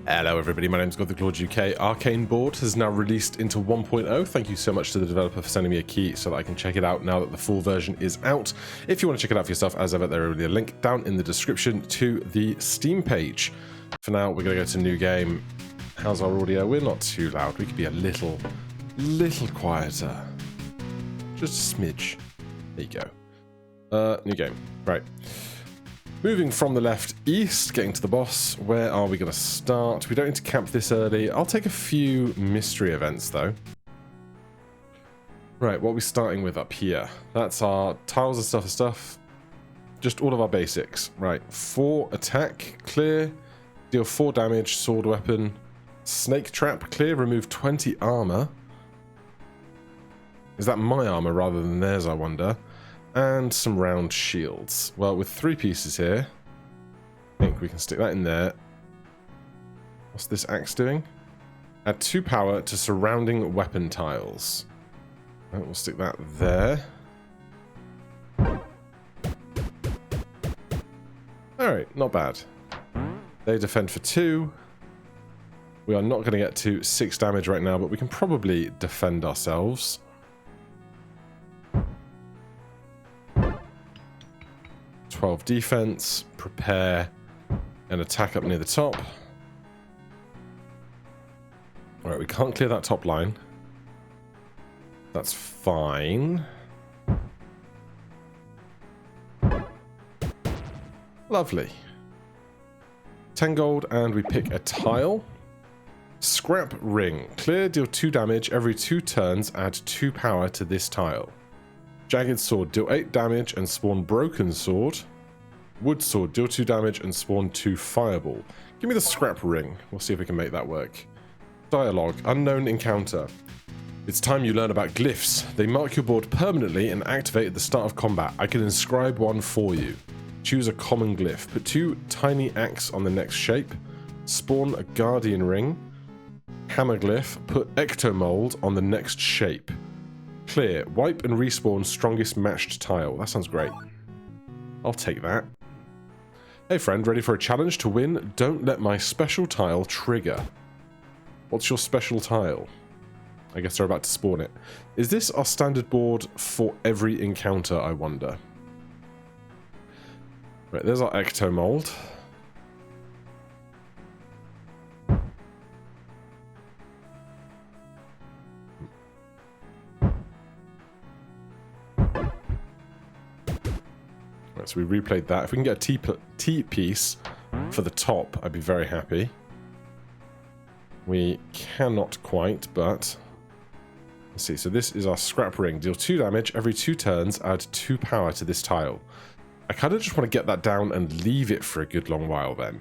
Hello everybody, my name is GodTheClawed UK. Arcane Board has now released into 1.0. Thank you so much to the developer for sending me a key so that I can check it out now that the full version is out. If you want to check it out for yourself, as ever, there will be a link down in the description to the Steam page. For now, we're going to go to new game. How's our audio? We're not too loud. We could be a little quieter. Just a smidge. There you go. New game. Right. Moving from the left east, getting to the boss. Where are we going to start? We don't need to camp this early. I'll take a few mystery events, though. Right, what are we starting with up here? That's our tiles and stuff. Just all of our basics. Right, 4 attack, clear. Deal 4 damage, sword weapon. Snake trap, clear. Remove 20 armor. Is that my armor rather than theirs, I wonder? And some round shields. Well, with 3 pieces here, I think we can stick that in there. What's this axe doing? Add 2 power to surrounding weapon tiles. Right, we'll stick that there. Alright, not bad. They defend for 2. We are not going to get to 6 damage right now, but we can probably defend ourselves. Defense, prepare an attack up near the top. Alright, we can't clear that top line. That's fine. Lovely. 10 gold and we pick a tile. Scrap ring. Clear, deal 2 damage every 2 turns, add 2 power to this tile. Jagged sword, deal 8 damage and spawn broken sword. Wood sword, deal 2 damage and spawn 2 fireball. Give me the scrap ring. We'll see if we can make that work. Dialogue, unknown encounter. It's time you learn about glyphs. They mark your board permanently and activate at the start of combat. I can inscribe one for you. Choose a common glyph. Put 2 tiny axe on the next shape. Spawn a guardian ring. Hammer glyph. Put ectomold on the next shape. Clear. Wipe and respawn strongest matched tile. That sounds great. I'll take that. Hey friend, ready for a challenge to win? Don't let my special tile trigger. What's your special tile? I guess they're about to spawn it. Is this our standard board for every encounter, I wonder? Right, there's our ectomold. So we replayed that. If we can get a T piece for the top, I'd be very happy. We cannot quite, but let's see. So this is our scrap ring. Deal 2 damage every 2 turns. Add 2 power to this tile. I kind of just want to get that down and leave it for a good long while then.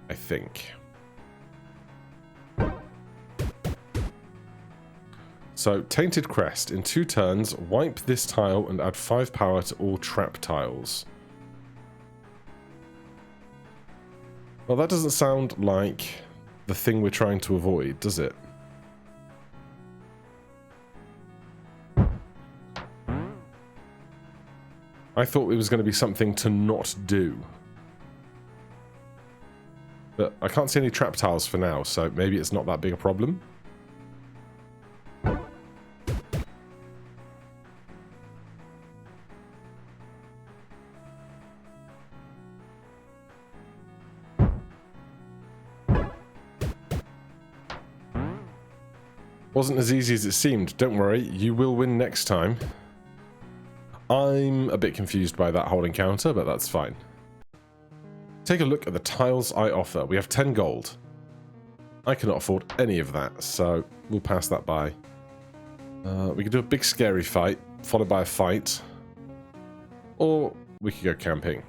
I think. So, Tainted Crest. In 2 turns, wipe this tile and add 5 power to all trap tiles. Well, that doesn't sound like the thing we're trying to avoid, does it? I thought it was going to be something to not do. But I can't see any trap tiles for now, so maybe it's not that big a problem. Wasn't as easy as it seemed. Don't worry, you will win next time. I'm a bit confused by that whole encounter, but that's fine. Take a look at the tiles I offer. We have 10 gold. I cannot afford any of that, so we'll pass that by. We could do a big scary fight, followed by a fight. Or we could go camping.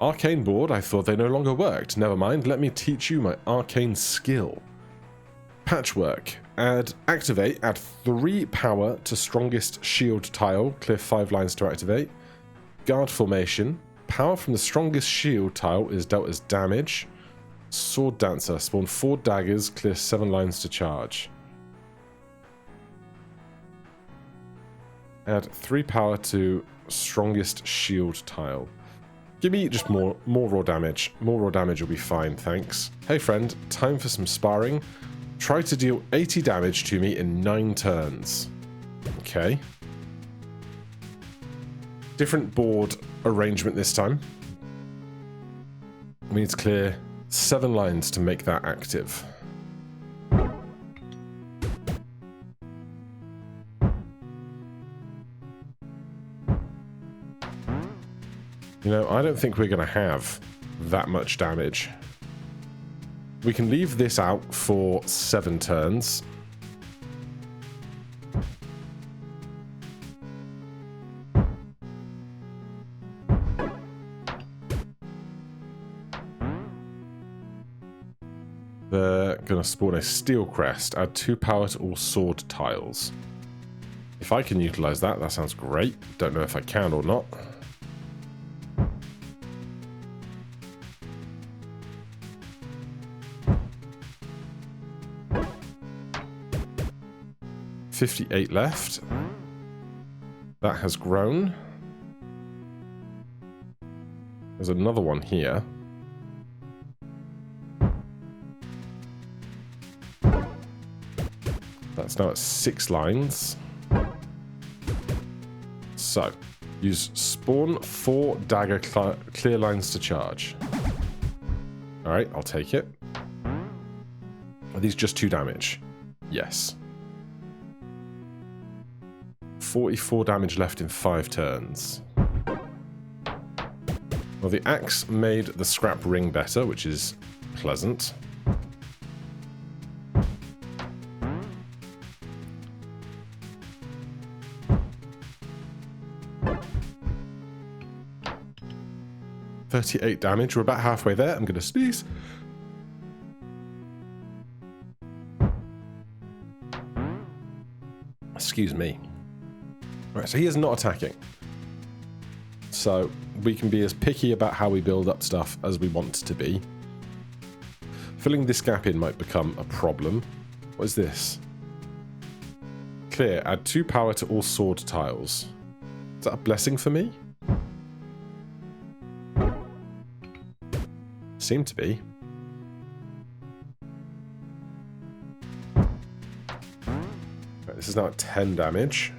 Arcane Board, I thought they no longer worked. Never mind, let me teach you my arcane skill. Patchwork. Activate, add 3 power to strongest shield tile, clear 5 lines to activate. Guard formation, power from the strongest shield tile is dealt as damage. Sword dancer, spawn 4 daggers, clear 7 lines to charge. Add 3 power to strongest shield tile. Give me just more raw damage. More raw damage will be fine, thanks. Hey friend, time for some sparring. Try to deal 80 damage to me in 9 turns. Okay. Different board arrangement this time. We need to clear 7 lines to make that active. You know, I don't think we're going to have that much damage. We can leave this out for 7 turns. They're going to spawn a steel crest. Add 2 power to all sword tiles. If I can utilize that, that sounds great. Don't know if I can or not. $58 left. That has grown. There's another one here. That's now at 6 lines. So, use spawn 4 dagger clear lines to charge. Alright, I'll take it. Are these just 2 damage? Yes. 44 damage left in 5 turns. Well, the axe made the scrap ring better, which is pleasant. $38 damage. We're about halfway there. I'm going to sneeze. Excuse me. Right, so he is not attacking. So we can be as picky about how we build up stuff as we want to be. Filling this gap in might become a problem. What is this? Clear. Add 2 power to all sword tiles. Is that a blessing for me? Seem to be. Right, this is now at 10 damage.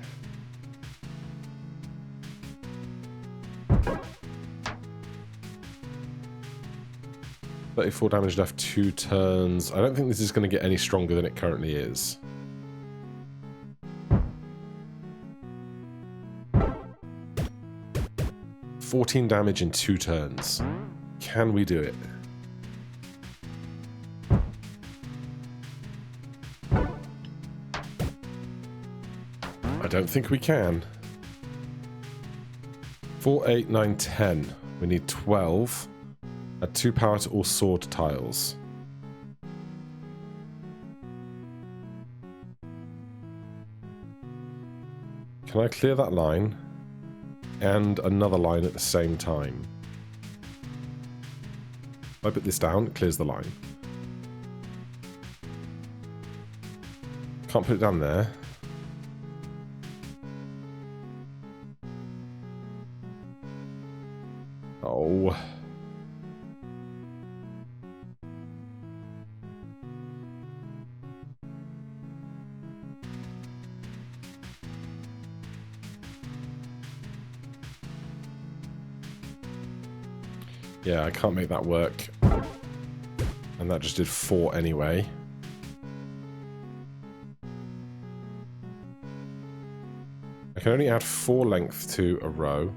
$34 damage left, 2 turns. I don't think this is going to get any stronger than it currently is. $14 damage in 2 turns. Can we do it? I don't think we can. 4, 8, 9, 10. We need 12. Add 2 power to all sword tiles. Can I clear that line? And another line at the same time. If I put this down, it clears the line. Can't put it down there. Oh. Yeah, I can't make that work. And that just did 4 anyway. I can only add 4 length to a row.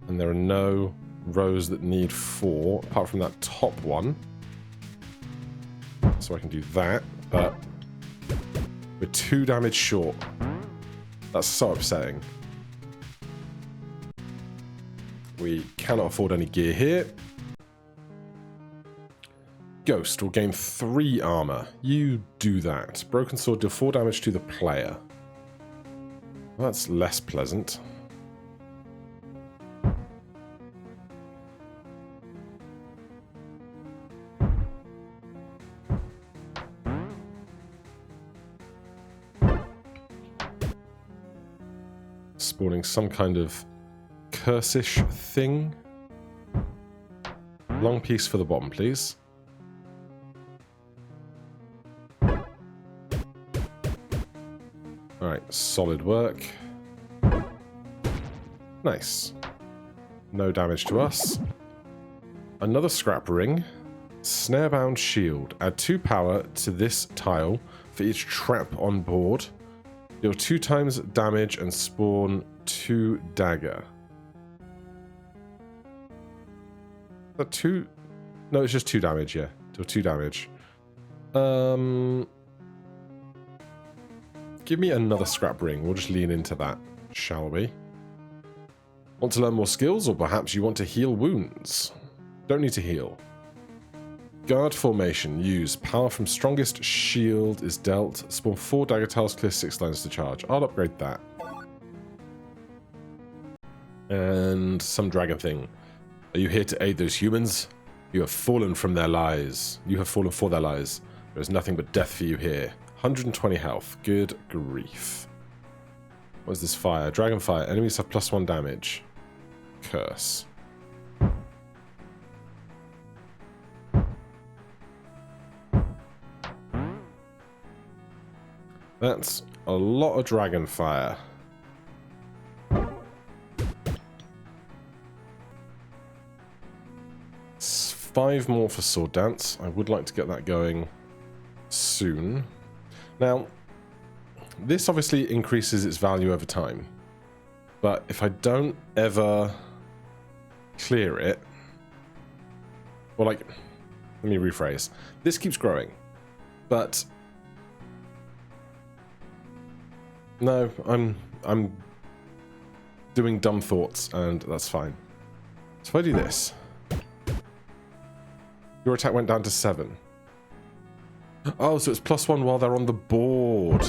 And there are no rows that need 4, apart from that top one. So I can do that, but we're 2 damage short. That's so upsetting. We cannot afford any gear here. Ghost will gain 3 armor. You do that. Broken sword deal 4 damage to the player. Well, that's less pleasant. spawning some kind of curse-ish thing. Long piece for the bottom, please. Alright, solid work. Nice. No damage to us. Another scrap ring. Snarebound shield. Add 2 power to this tile for each trap on board. Deal 2 times damage and spawn 2 dagger. Is that 2? No, it's just 2 damage, yeah. Deal 2 damage. Give me another scrap ring. We'll just lean into that, shall we? Want to learn more skills, or perhaps you want to heal wounds? Don't need to heal. Guard formation. Use power from strongest shield is dealt. Spawn 4 dagger tiles, clear 6 lines to charge. I'll upgrade that. And some dragon thing. Are you here to aid those humans? You have fallen from their lies. You have fallen for their lies. There is nothing but death for you here. 120 health. Good grief. What is this fire? Dragon fire. Enemies have +1 damage. Curse. That's a lot of dragon fire. It's 5 more for sword dance. I would like to get that going soon. Now, this obviously increases its value over time, but if I don't ever clear it, or like, let me rephrase, this keeps growing, but no, I'm doing dumb thoughts, and that's fine. So if I do this, your attack went down to 7. Oh, so it's +1 while they're on the board.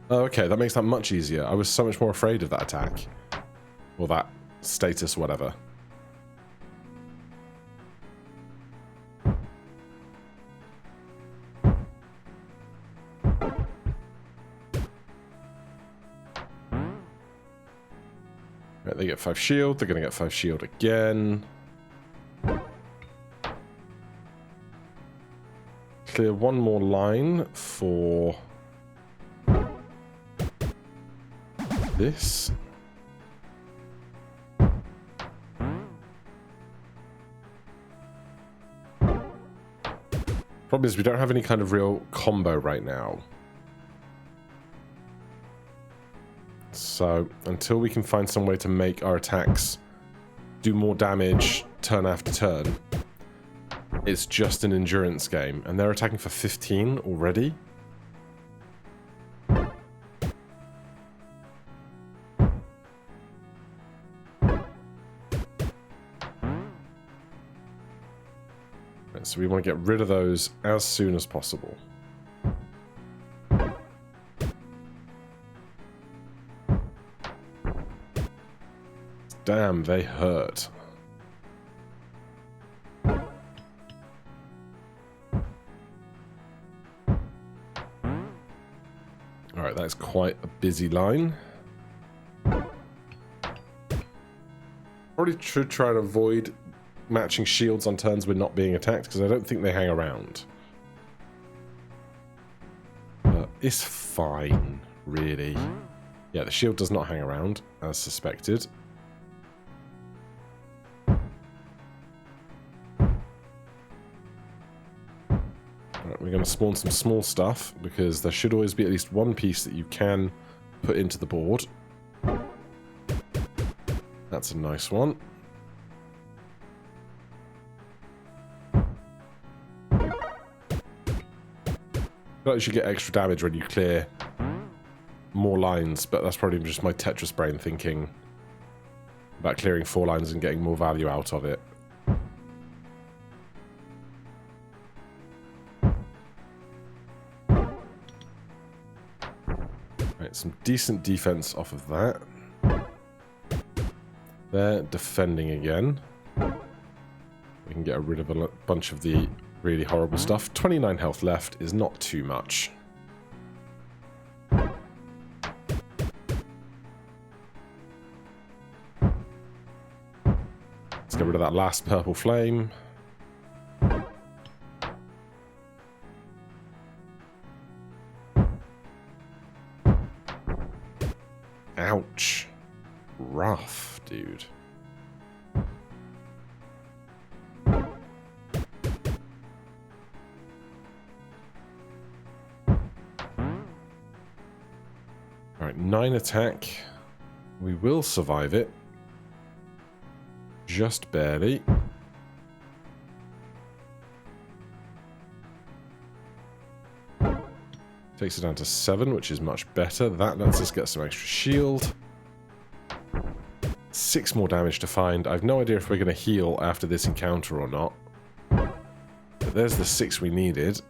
Oh, okay, that makes that much easier. I was so much more afraid of that attack. Or that status, whatever. Right, they get 5 shield. They're going to get 5 shield again. Clear 1 more line for this. Problem is we don't have any kind of real combo right now. So until we can find some way to make our attacks do more damage turn after turn, it's just an endurance game, and they're attacking for 15 already. Right, so we want to get rid of those as soon as possible. Damn, they hurt. Alright, that's quite a busy line. Probably should try and avoid matching shields on turns we're not being attacked, because I don't think they hang around. But it's fine, really. Yeah, the shield does not hang around, as suspected. We're going to spawn some small stuff, because there should always be at least one piece that you can put into the board. That's a nice one. I feel like you should get extra damage when you clear more lines, but that's probably just my Tetris brain thinking about clearing 4 lines and getting more value out of it. Some decent defense off of that. They're defending again. We can get rid of a bunch of the really horrible stuff. 29 health left is not too much. Get rid of that last purple flame. Ouch. Rough, dude. Alright, 9 attack. We will survive it. Just barely. Takes it down to 7, which is much better. That lets us get some extra shield. 6 more damage to find. I have no idea if we're going to heal after this encounter or not. But there's the 6 we needed.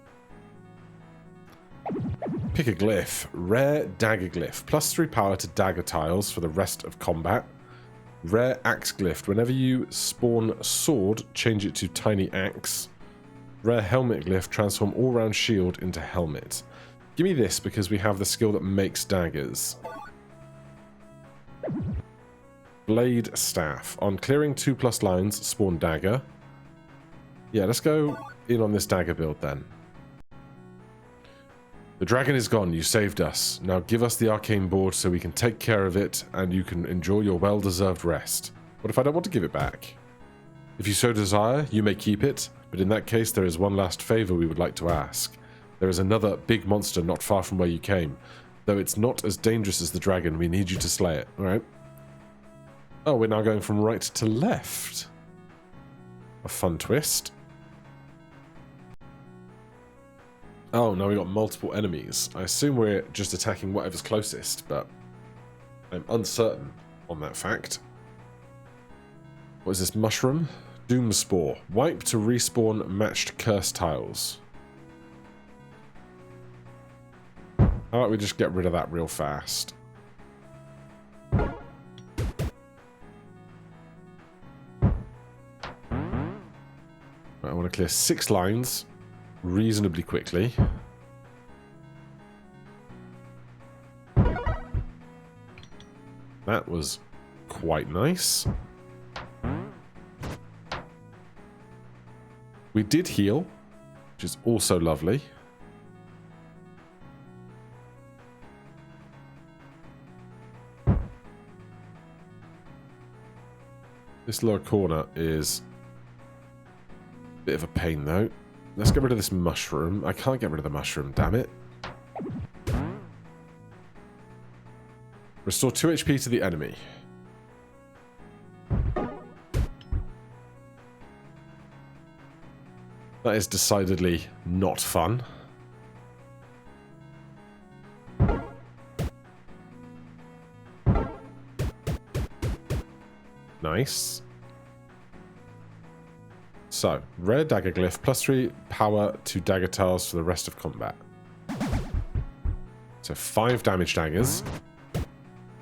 Pick a glyph. Rare dagger glyph. +3 power to dagger tiles for the rest of combat. Rare axe glyph. Whenever you spawn sword, change it to tiny axe. Rare helmet glyph. Transform all round shield into helmet. Give me this because we have the skill that makes daggers. Blade staff. On clearing 2+ lines, spawn dagger. Yeah, let's go in on this dagger build then. The dragon is gone. You saved us. Now give us the arcane board so we can take care of it and you can enjoy your well-deserved rest. What if I don't want to give it back? If you so desire, you may keep it, but in that case there is one last favor we would like to ask. There is another big monster not far from where you came. Though it's not as dangerous as the dragon, we need you to slay it. Alright. Oh, we're now going from right to left. A fun twist. Oh, now we've got multiple enemies. I assume we're just attacking whatever's closest, but I'm uncertain on that fact. What is this? Mushroom? Doom Spore. Wipe to respawn matched curse tiles. How about we just get rid of that real fast? Right, I want to clear 6 lines reasonably quickly. That was quite nice. We did heal, which is also lovely. This lower corner is a bit of a pain though. Let's get rid of this mushroom. I can't get rid of the mushroom, damn it. Restore 2 HP to the enemy. That is decidedly not fun. Nice. So, rare dagger glyph, +3 power to dagger tiles for the rest of combat. So 5 damage daggers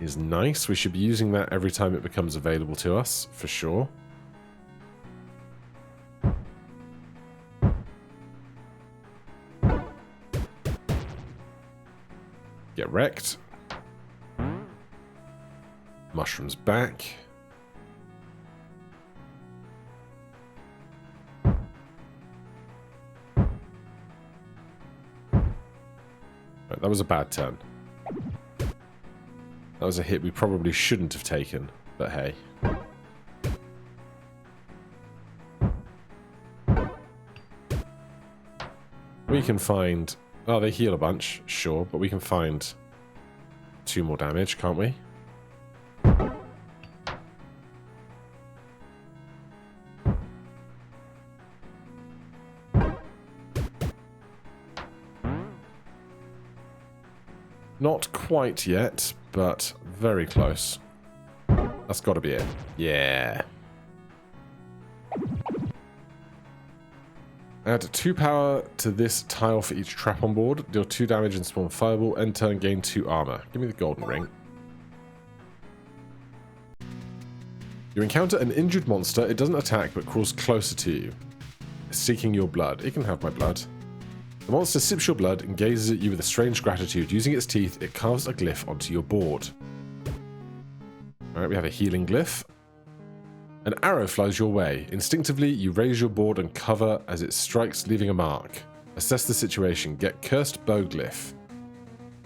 is nice. We should be using that every time it becomes available to us, for sure. Get wrecked. Mushrooms back. That was a bad turn. That was a hit we probably shouldn't have taken, but hey. We can find... Oh, they heal a bunch, sure, but we can find 2 more damage, can't we? Not quite yet, but very close. That's got to be it. Yeah. Add 2 power to this tile for each trap on board. Deal 2 damage and spawn fireball. End turn, gain 2 armor. Give me the golden ring. You encounter an injured monster. It doesn't attack, but crawls closer to you, seeking your blood. It can have my blood. The monster sips your blood and gazes at you with a strange gratitude. Using its teeth, it carves a glyph onto your board. Alright, we have a healing glyph. An arrow flies your way. Instinctively, you raise your board and cover as it strikes, leaving a mark. Assess the situation. Get cursed bow glyph.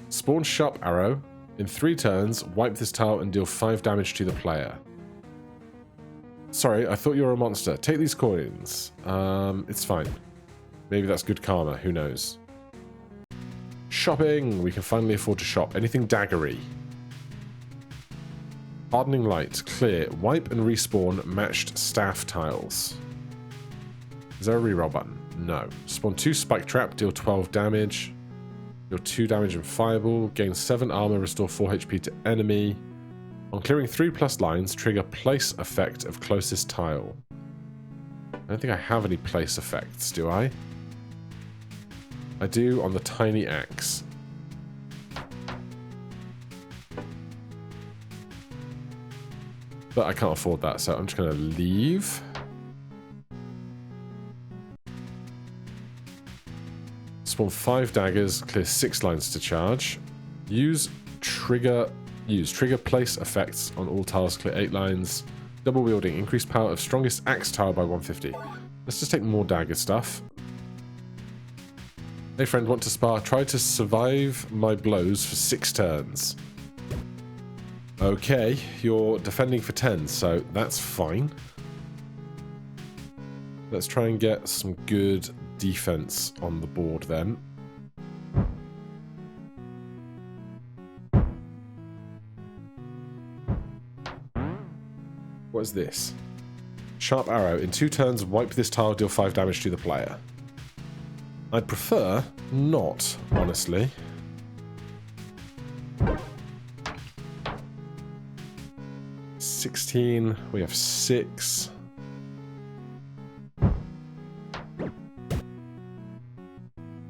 Spawn sharp arrow. In 3 turns, wipe this tile and deal 5 damage to the player. Sorry, I thought you were a monster. Take these coins. It's fine. Maybe that's good karma. Who knows? Shopping. We can finally afford to shop. Anything daggery. Hardening light. Clear. Wipe and respawn matched staff tiles. Is there a reroll button? No. Spawn 2 spike trap. Deal 12 damage. Deal 2 damage and fireball. Gain 7 armor. Restore 4 HP to enemy. On clearing 3+ lines, trigger place effect of closest tile. I don't think I have any place effects, do I? I do on the tiny axe. But I can't afford that, so I'm just going to leave. Spawn 5 daggers, clear 6 lines to charge. Use trigger place effects on all tiles, clear 8 lines. Double wielding, increase power of strongest axe tile by 150. Let's just take more dagger stuff. Hey friend, want to spar? Try to survive my blows for 6 turns. Okay, you're defending for 10, so that's fine. Let's try and get some good defense on the board then. What is this? Sharp arrow. In 2 turns, wipe this tile, deal 5 damage to the player. I'd prefer not, honestly. $16. We have 6.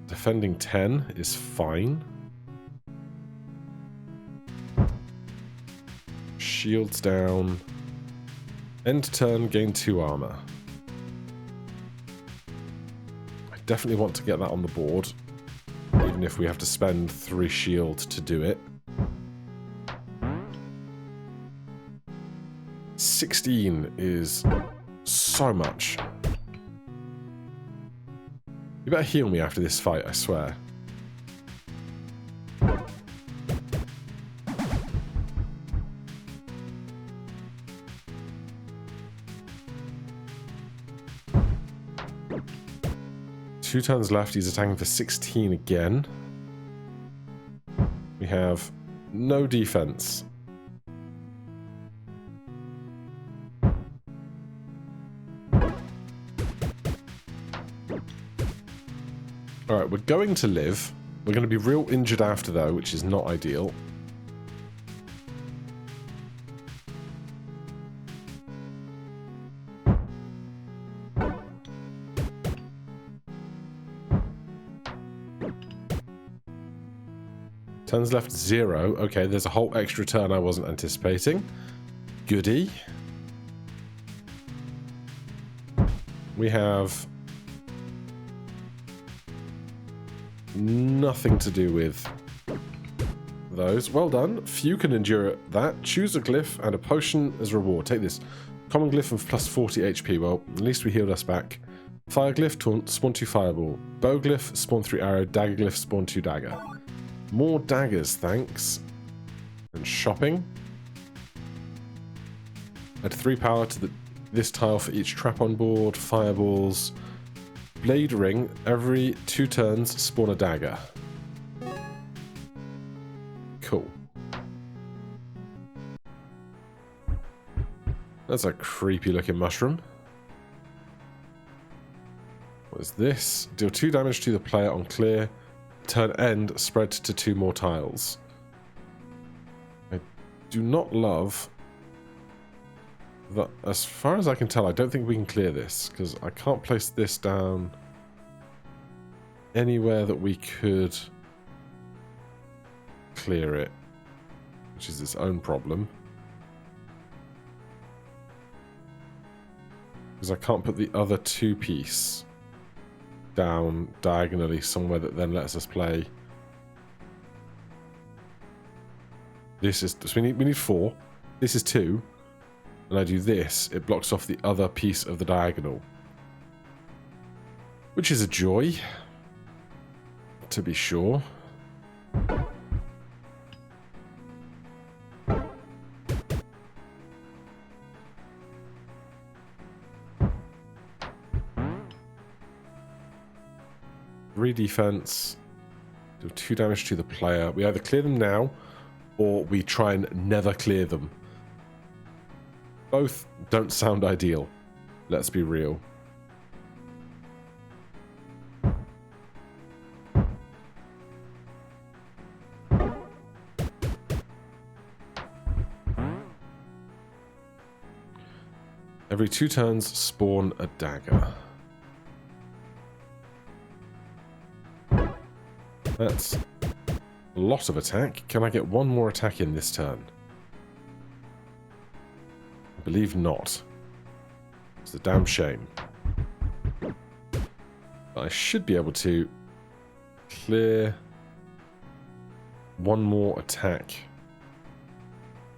Defending 10 is fine. Shields down. End turn, gain 2 armor. I definitely want to get that on the board, even if we have to spend 3 shield to do it. 16 is so much. You better heal me after this fight, I swear. Two turns left, he's attacking for 16 again. We have no defense. Alright, we're going to live. We're going to be real injured after though, which is not ideal. Turns left 0. Okay, there's a whole extra turn I wasn't anticipating. Goody. We have nothing to do with those. Well done. Few can endure that. Choose a glyph and a potion as reward. Take this. Common glyph of plus 40 HP. Well, at least we healed us back. Fire glyph, spawn 2 fireball. Bow glyph, spawn 3 arrow. Dagger glyph, spawn 2 dagger. More daggers, thanks. And shopping. Add 3 power to this tile for each trap on board. Fireballs. Blade ring. Every 2 turns, spawn a dagger. Cool. That's a creepy looking mushroom. What is this? Deal 2 damage to the player on clear. Turn end, spread to 2 more tiles. I do not love that. As far as I can tell, I don't think we can clear this, because I can't place this down anywhere that we could clear it, which is its own problem. Because I can't put the other 2 piece down diagonally somewhere that then lets us play. This is, so we need 4. This is 2. and I do this, it blocks off the other piece of the diagonal. Which is a joy, to be sure. Three defense, do 2 damage to the player. We either clear them now, or we try and never clear them. Both don't sound ideal, let's be real. Every 2 turns, spawn a dagger. That's a lot of attack. Can I get one more attack in this turn? I believe not. It's a damn shame. But I should be able to clear one more attack.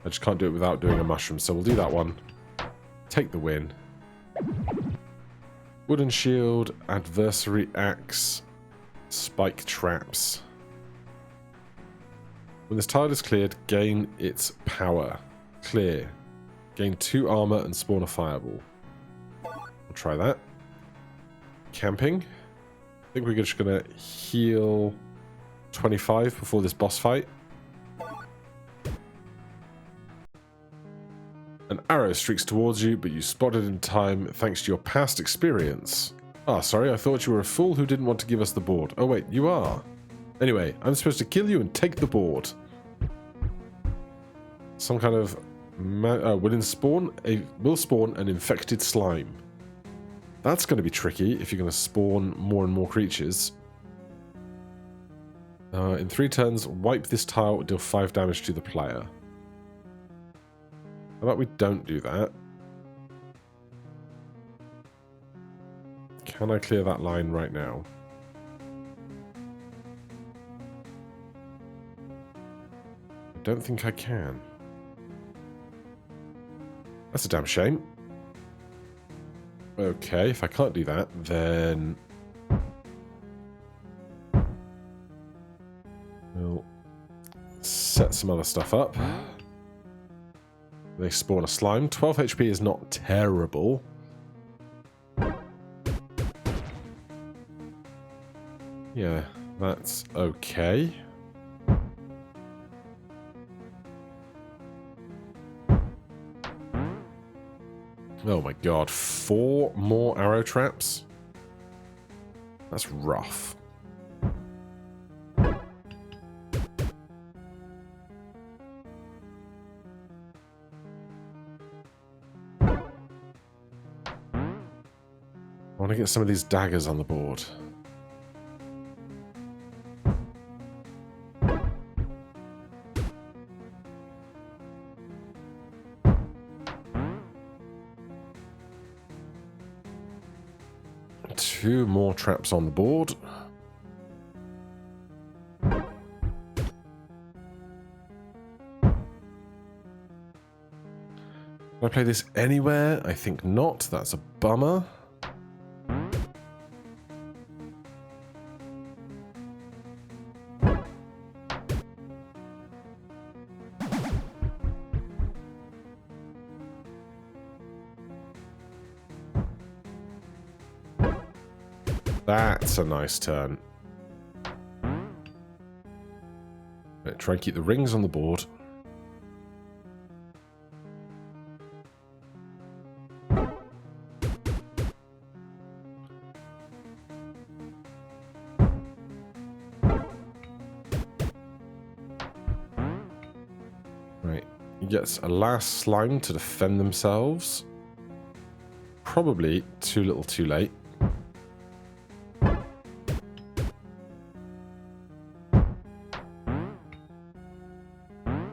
I just can't do it without doing a mushroom, so we'll do that one. Take the win. Wooden shield, adversary axe, spike traps. When this tile is cleared, gain its power. Clear. Gain 2 armor and spawn a fireball. We'll try that. Camping. I think we're just gonna heal 25 before this boss fight. An arrow streaks towards you, but you spot it in time thanks to your past experience. Ah, sorry, I thought you were a fool who didn't want to give us the board. Oh wait, you are. Anyway, I'm supposed to kill you and take the board. Some kind of... will spawn an infected slime. That's going to be tricky if you're going to spawn more and more creatures. In 3 turns, wipe this tile, deal 5 damage to the player. How about we don't do that? Can I clear that line right now? I don't think I can. That's a damn shame. Okay, if I can't do that, then... we'll set some other stuff up. They spawn a slime. 12 HP is not terrible. Yeah, that's okay. Oh my god, 4 more arrow traps? That's rough. I want to get some of these daggers on the board. Two more traps on the board. Can I play this anywhere? I think not. That's a bummer. That's a nice turn. Right, try and keep the rings on the board. Right, he gets a last slime to defend themselves. Probably too little too late.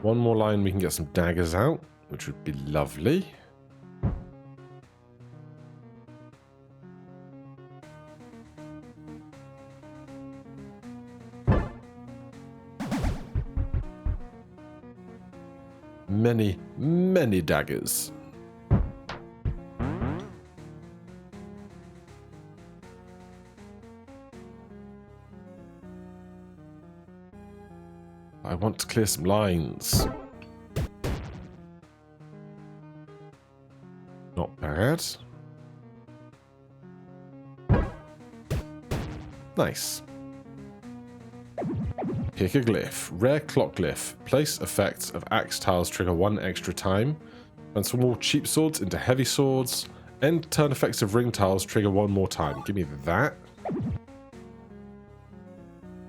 One more line, we can get some daggers out, which would be lovely. Many, many daggers. I want to clear some lines. Not bad. Nice. Pick a glyph. Rare clock glyph. Place effects of axe tiles trigger 1 extra time. Transform all cheap swords into heavy swords. End turn effects of ring tiles trigger 1 more time. Give me that.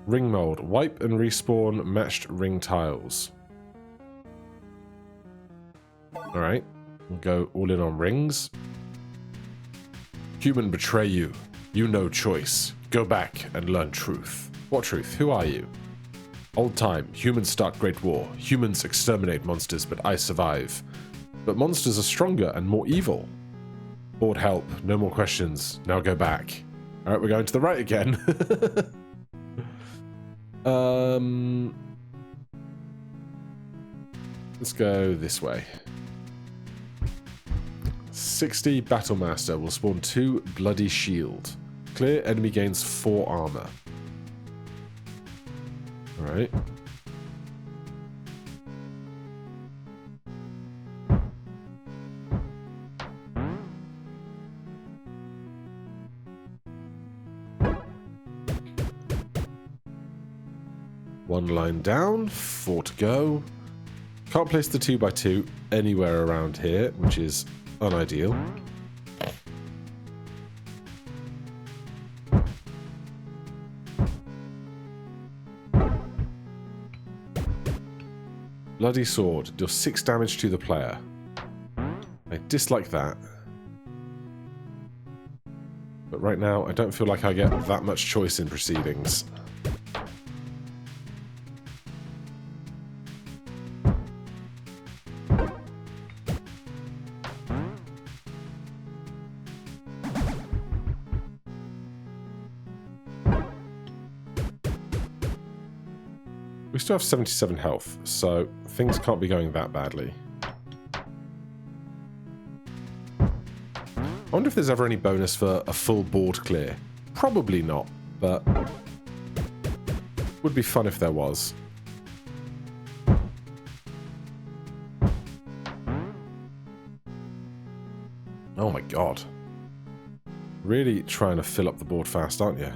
Ring mold. Wipe and respawn matched ring tiles. Alright. We'll go all in on rings. Human betray you. You know choice. Go back and learn truth. What truth? Who are you? Old time. Humans start great war. Humans exterminate monsters, but I survive. But monsters are stronger and more evil. Board help. No more questions. Now go back. Alright, we're going to the right again. Let's go this way. 60 Battlemaster will spawn 2 Bloody Shield. Clear enemy gains 4 armor. Alright. One line down, 4 to go. Can't place the 2x2 anywhere around here, which is unideal. Bloody Sword. Deal 6 damage to the player. I dislike that. But right now, I don't feel like I get that much choice in proceedings. We still have 77 health, so things can't be going that badly. I wonder if there's ever any bonus for a full board clear. Probably not, but would be fun if there was. Oh my god. Really trying to fill up the board fast, aren't you?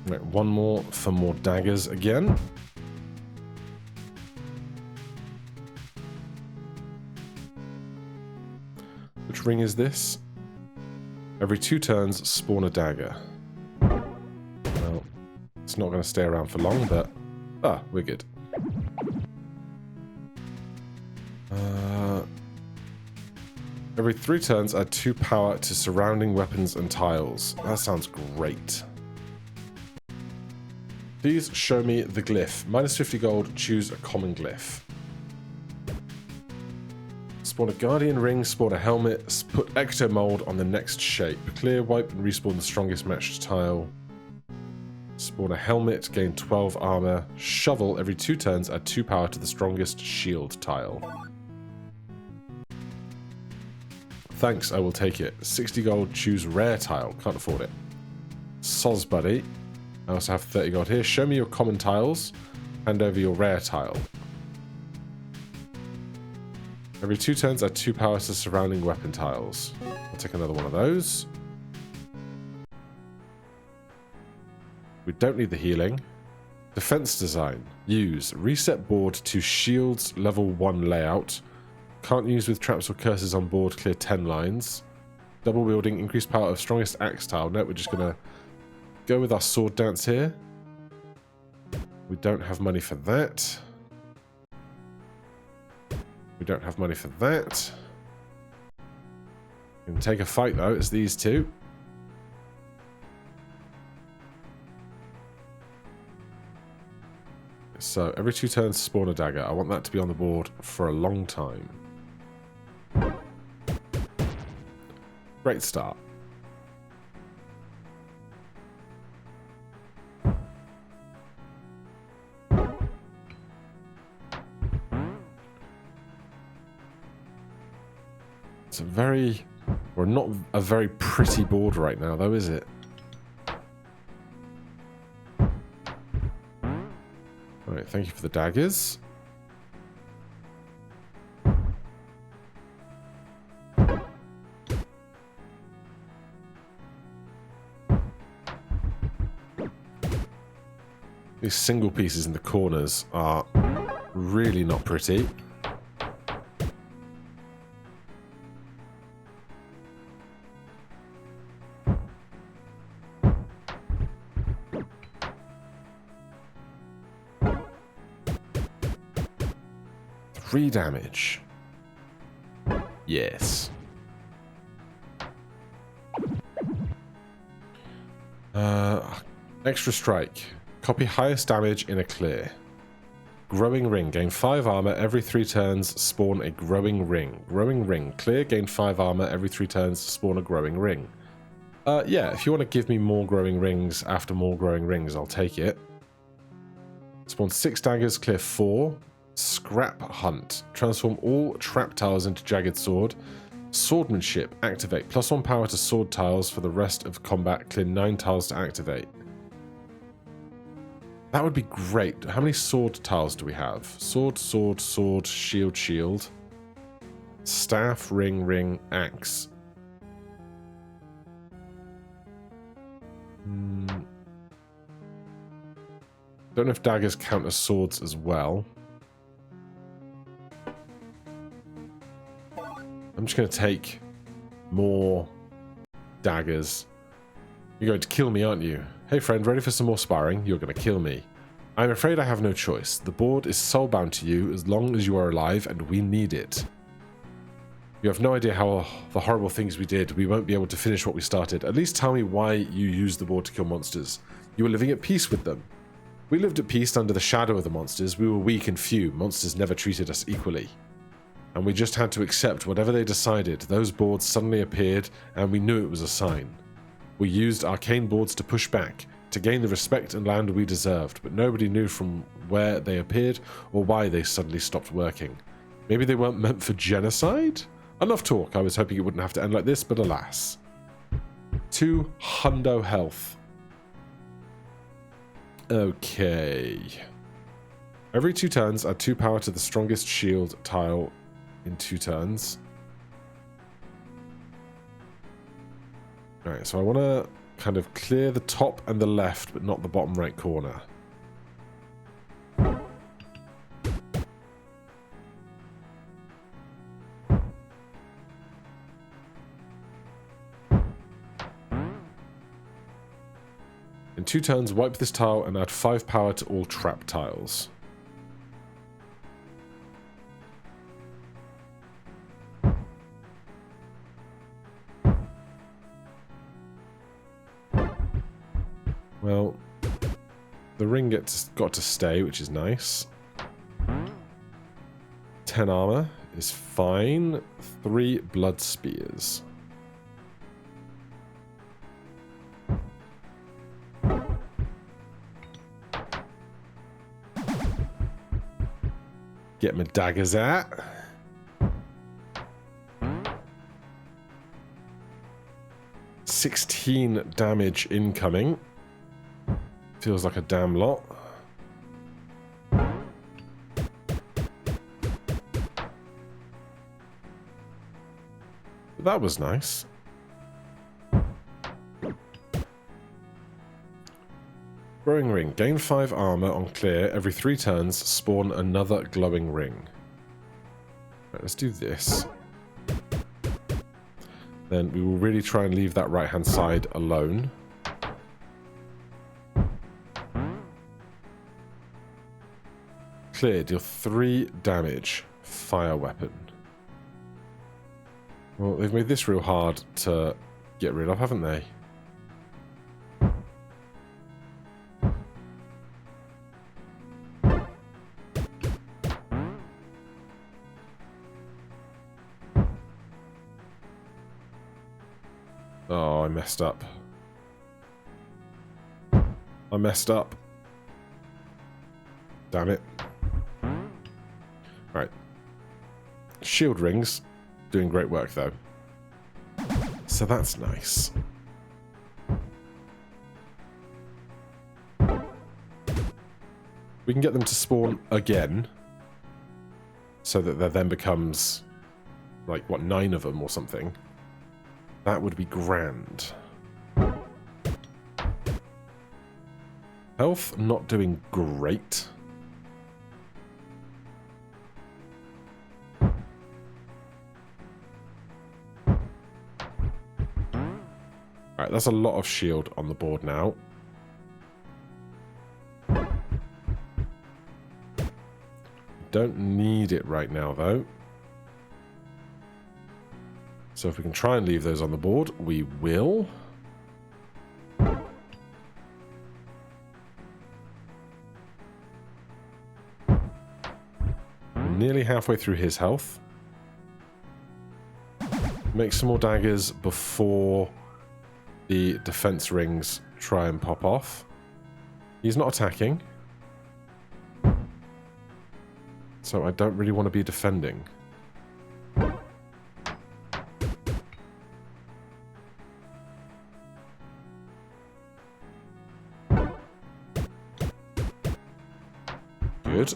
Right, one more for more daggers again. Which ring is this? Every 2 turns, spawn a dagger. Well, it's not going to stay around for long, but... Ah, we're good. Every 3 turns, add 2 power to surrounding weapons and tiles. That sounds great. Please show me the glyph. Minus 50 gold, choose a common glyph. Spawn a guardian ring, spawn a helmet, put ecto mold on the next shape. Clear, wipe, and respawn the strongest matched tile. Spawn a helmet, gain 12 armor. Shovel, every 2 turns, add 2 power to the strongest shield tile. Thanks, I will take it. 60 gold, choose rare tile. Can't afford it. Soz buddy. I also have 30 gold here. Show me your common tiles. Hand over your rare tile. Every 2 turns, add 2 power to surrounding weapon tiles. I'll take another one of those. We don't need the healing. Defense design. Use. Reset board to shields level 1 layout. Can't use with traps or curses on board. Clear 10 lines. Double wielding. Increased power of strongest axe tile. No, we're just going to go with our sword dance here. We don't have money for that. We don't have money for that. We can take a fight though. It's these two. So every 2 turns spawn a dagger. I want that to be on the board for a long time. Great start. It's a very... Or not a very pretty board right now, though, is it? Alright, thank you for the daggers. These single pieces in the corners are really not pretty. Three damage. Yes. Extra strike. Copy highest damage in a clear. Growing ring. Gain 5 armor every 3 turns. Spawn a growing ring. Growing ring. Clear. Gain 5 armor every 3 turns. Spawn a growing ring. Yeah, if you want to give me more growing rings after more growing rings, I'll take it. Spawn 6 daggers. Clear 4. Scrap hunt. Transform all trap tiles into jagged sword. Swordsmanship. Activate. +1 power to sword tiles for the rest of combat. Clear 9 tiles to activate. That would be great. How many sword tiles do we have? Sword, sword, sword, shield, shield. Staff, ring, ring, axe. Don't know if daggers count as swords as well. I'm just going to take more daggers. You're going to kill me, aren't you? Hey friend, ready for some more sparring? You're going to kill me. I'm afraid I have no choice. The board is soulbound to you as long as you are alive, and we need it. You have no idea how the horrible things we did. We won't be able to finish what we started. At least tell me why you used the board to kill monsters. You were living at peace with them. We lived at peace under the shadow of the monsters. We were weak and few. Monsters never treated us equally. And we just had to accept whatever they decided. Those boards suddenly appeared, and we knew it was a sign. We used arcane boards to push back, to gain the respect and land we deserved, but nobody knew from where they appeared or why they suddenly stopped working. Maybe they weren't meant for genocide? Enough talk. I was hoping it wouldn't have to end like this, but alas. 2 hundo health. Okay. Every 2 turns, add 2 power to the strongest shield tile in 2 turns. Alright, so I want to kind of clear the top and the left, but not the bottom right corner. In 2 turns, wipe this tile and add 5 power to all trap tiles. Well, the ring got to stay, which is nice. 10 armor is fine. 3 blood spears. Get my daggers out. $16 damage incoming. Feels like a damn lot. That was nice. Growing ring. Gain 5 armor on clear. Every 3 turns, spawn another glowing ring. Right, let's do this. Then we will really try and leave that right-hand side alone. Clear. Deal 3 damage. Fire weapon. Well, they've made this real hard to get rid of, haven't they? Oh, I messed up. I messed up. Damn it. Right. Shield rings. Doing great work, though. So that's nice. We can get them to spawn again, so that there then becomes, like, what, 9 of them or something. That would be grand. Health not doing great. Alright, that's a lot of shield on the board now. Don't need it right now, though. So if we can try and leave those on the board, we will. Nearly halfway through his health. Make some more daggers before the defense rings try and pop off. He's not attacking, so I don't really want to be defending. Good.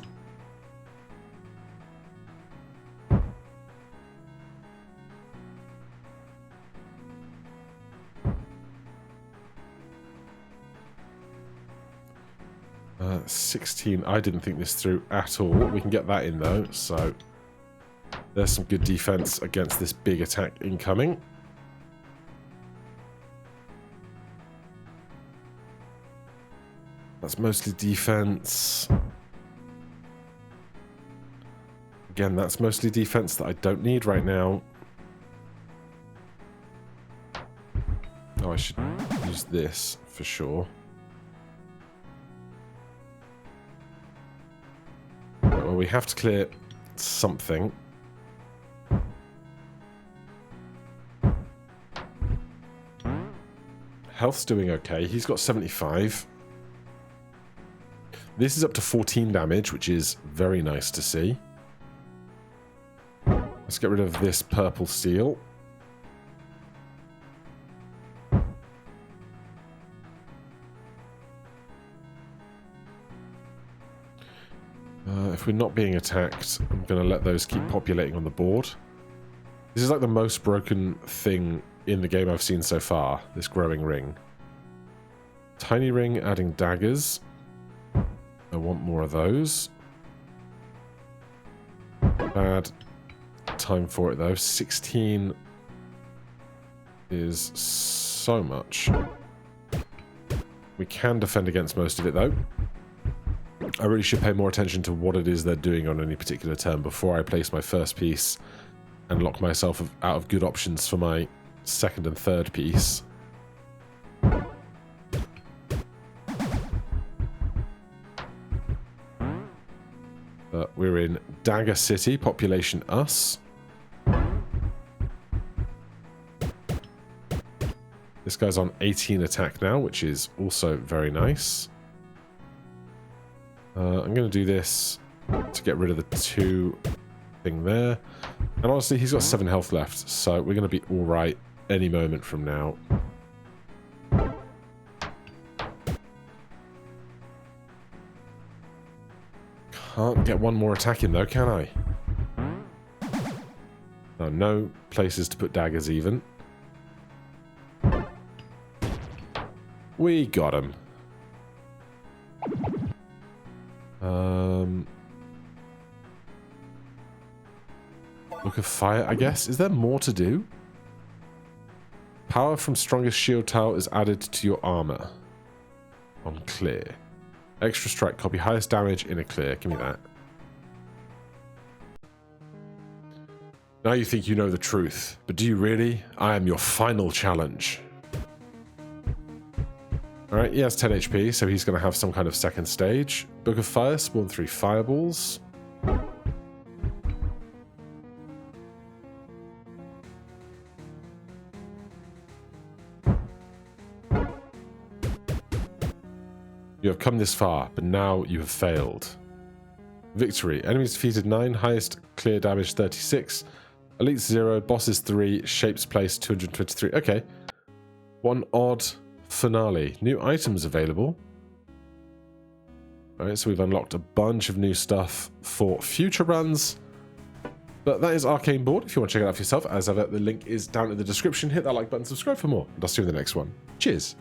Uh, 16. I didn't think this through at all. We can get that in though, so there's some good defense against this big attack incoming. That's mostly defense. Again, that's mostly defense that I don't need right now. Oh, I should use this for sure. Well, we have to clear something. Health's doing okay. He's got 75. This is up to 14 damage, which is very nice to see. Let's get rid of this purple steel. If we're not being attacked, I'm going to let those keep populating on the board. This is like the most broken thing in the game I've seen so far, this growing ring. Tiny ring adding daggers. I want more of those. Bad time for it though. 16 is so much. We can defend against most of it though. I really should pay more attention to what it is they're doing on any particular turn before I place my first piece and lock myself out of good options for my second and third piece. We're in Dagger City, population us. This guy's on 18 attack now, which is also very nice. I'm going to do this to get rid of the 2 thing there. And honestly, he's got 7 health left, so we're going to be alright any moment from now. Can't get one more attack in though, can I? Oh, no places to put daggers even. We got him. Book of Fire, I guess. Is there more to do? Power from strongest shield tile is added to your armor. On clear. Extra strike, copy highest damage in a clear. Give me that. Now you think you know the truth, but do you really? I am your final challenge. Alright, he has 10 HP, so he's going to have some kind of second stage. Book of Fire, spawn 3 fireballs. You have come this far, but now you have failed. Victory. Enemies defeated 9, highest clear damage 36, Elite 0, bosses 3, shapes place 223. Okay. One odd finale. New items available. Alright, so we've unlocked a bunch of new stuff for future runs. But that is Arcane Board. If you want to check it out for yourself, as ever, the link is down in the description. Hit that like button, subscribe for more, and I'll see you in the next one. Cheers.